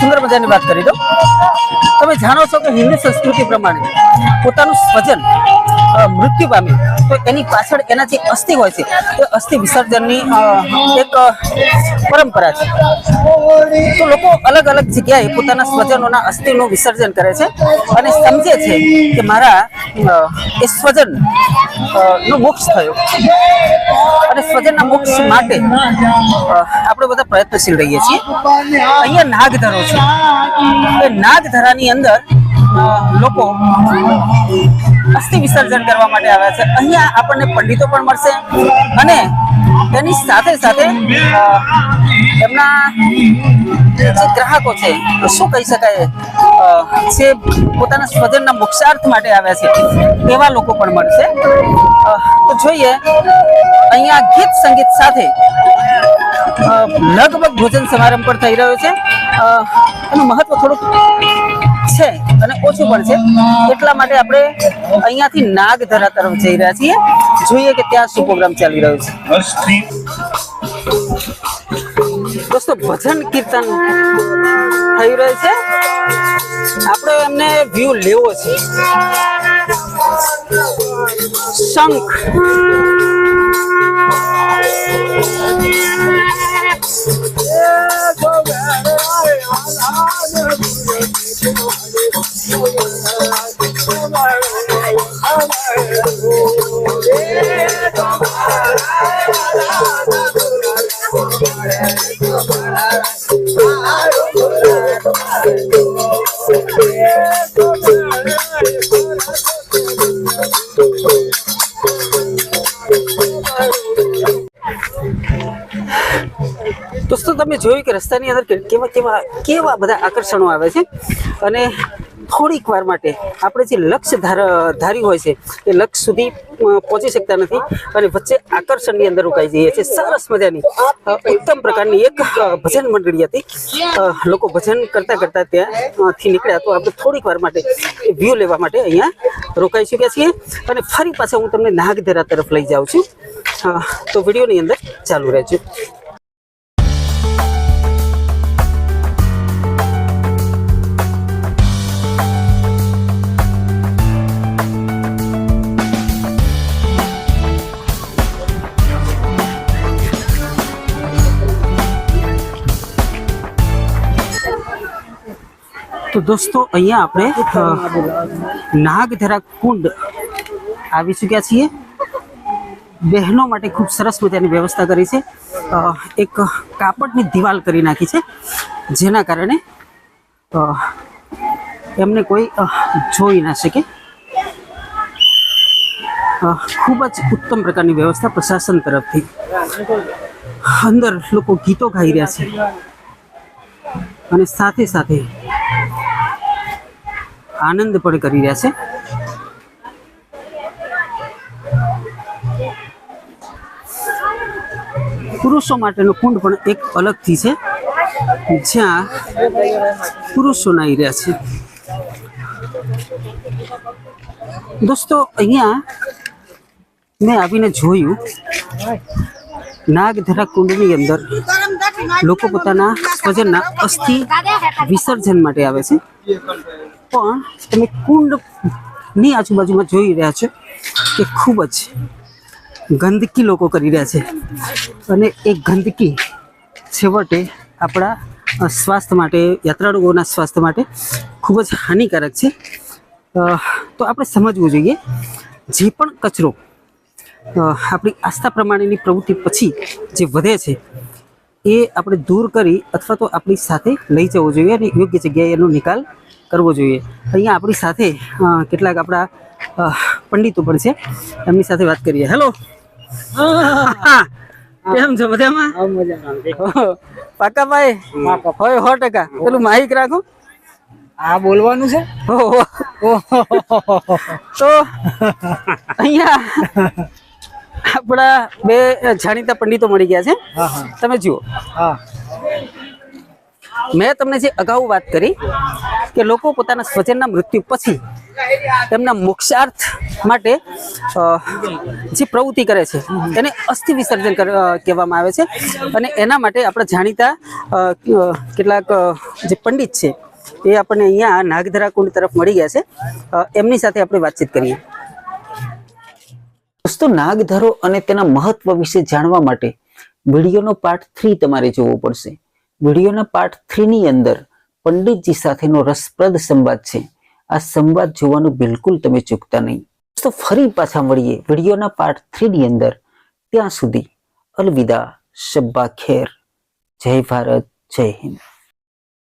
સુંદર મજાની વાત કરી દો। તમે જાણો છો કે હિન્દુ સંસ્કૃતિ પ્રમાણે પોતાનું સ્વજન મૃત્યુ પામે તો એની પાછળ એના જે અસ્થિ હોય છે એ અસ્થિ વિસર્જનની એક પરંપરા છે। તો લોકો અલગ અલગ જગ્યાએ પોતાના સ્વજનોના અસ્થિનું વિસર્જન કરે છે અને સમજે છે કે મારા એ સ્વજન નો મોક્ષ થયો અને સ્વજનના મોક્ષ માટે આપણે બધા પ્રયત્નશીલ રહીએ છીએ। અહીંયા નાગધરો છે, એ નાગધરાની અંદર લોકો અસ્થિ વિસર્જન કરવા માટે આવ્યા છે। અહીંયા આપણને પંડિતો પણ મળશે અને તેની સાથે સાથે એમના જે ગ્રાહકો છે, શું કહી શકાય, જે પોતાના સ્વજનના મોક્ષાર્થ માટે આવ્યા છે એવા લોકો પણ મળશે। તો જોઈએ અહીંયા ગીત સંગીત સાથે લગભગ ભોજન સમારંભ પણ થઈ રહ્યો છે। એનું મહત્વ થોડુંક છે અને ઓછું પણ છે, એટલા માટે આપણે અહીંયાથી નાગધરા તરફ જઈ રહ્યા છીએ। જોઈએ કે ત્યાં શું પ્રોગ્રામ ચાલી રહ્યો છે। દોસ્તો ભજન કીર્તન થઈ રહ્યું છે, આપણે એમને વ્યૂ લેવો છે। શંખ દોસ્તો તમે જોયું કે રસ્તાની અંદર કેવા કેવા કેવા બધા આકર્ષણો આવે છે અને થોડીક વાર માટે આપણે જે લક્ષ્ય ધારી હોય છે એ લક્ષ્ય સુધી પહોંચી શકતા નથી અને વચ્ચે આકર્ષણની અંદર રોકાઈ જઈએ છીએ। સરસ મજાની ઉત્તમ પ્રકારની એક ભજન મંડળી હતી, લોકો ભજન કરતા કરતા ત્યાંથી નીકળ્યા, તો આપણે થોડીક વાર માટે વ્યૂ લેવા માટે અહીંયા રોકાઈ ચૂક્યા છીએ અને ફરી પાછા હું તમને નાગધરા તરફ લઈ જાઉં છું। તો વિડીયોની અંદર ચાલુ રહેજો। તો દોસ્તો અહીંયા આપણે નાગધરા કુંડ આવી ચૂક્યા છીએ। બહેનો માટે ખૂબ સરસ મજાની વ્યવસ્થા કરી છે, એક કાપડની દિવાલ કરી નાખી છે, જેના કારણે એમને કોઈ જોઈ ના શકે। ખૂબ જ ઉત્તમ પ્રકારની વ્યવસ્થા પ્રશાસન તરફથી। અંદર લોકો ગીતો ગાઈ રહ્યા છે અને સાથે સાથે આનંદ પણ કરી રહ્યા છે। પુરુષો માટેનો કુંડ પણ એક અલગથી છે, જ્યાં પુરુષો નાહી રહ્યા છે। દોસ્તો અહીંયા મેં આવીને જોયું, નાગધરા કુંડની અંદર લોકો પોતાના સ્વજનના અસ્થિ વિસર્જન માટે આવે છે, પણ તમે કુંડની આજુબાજુમાં જોઈ રહ્યા છો કે ખૂબ જ ગંદકી લોકો કરી રહ્યા છે અને એ ગંદકી છેવટે આપણા સ્વાસ્થ્ય માટે, યાત્રાળુઓના સ્વાસ્થ્ય માટે ખૂબ જ હાનિકારક છે। તો આપણે સમજવું જોઈએ, જે પણ કચરો આપણી આસ્થા પ્રમાણેની પ્રવૃત્તિ પછી જે વધે છે એ આપણે દૂર કરી અથવા તો આપણી સાથે લઈ જવો જોઈએ અને યોગ્ય જગ્યાએ એનો નિકાલ કરવો જોઈએ। અહીંયા આપણી સાથે કેટલાક આપણા પંડિતો પણ છે, એમની સાથે વાત કરીએ। હેલો, કેમ છો? મજામાં? પાકા ભાઈ? હોય 100%। પેલું માઇક રાખો, આ બોલવાનું છે। તો અહીંયા આપણા બે જાણીતા પંડિતો મળી ગયા છે। તમે જુઓ, મેં તમને જે અગાઉ વાત કરી કે લોકો પોતાના સ્વજનના મૃત્યુ પછી એમના મોક્ષાર્થ માટે જે પ્રવૃત્તિ કરે છે એને અસ્થિ વિસર્જન કહેવામાં આવે છે. અને એના માટે આપણા જાણીતા કેટલાક જે પંડિત છે એ આપણને અહીંયા નાગધરા કુંડ તરફ મળી ગયા છે. એમની સાથે આપણે વાતચીત કરીએ. દોસ્તો, નાગધરો અને તેના મહત્વ વિશે જાણવા માટે વિડીયોનો પાર્ટ 3 તમારે જોવો પડશે. વિડીયોના પાર્ટ 3 ની અંદર પંડિતજી સાથેનો રસપ્રદ સંવાદ છે. આ સંવાદ જોવાનું બિલકુલ તમે ચૂકતા નહીં. દોસ્તો, ફરી પાછા મળીએ વિડીયોના પાર્ટ 3 ની અંદર. ત્યાં સુધી અલવિદા, શબ્બા ખેર. જય ભારત, જય હિન્દ.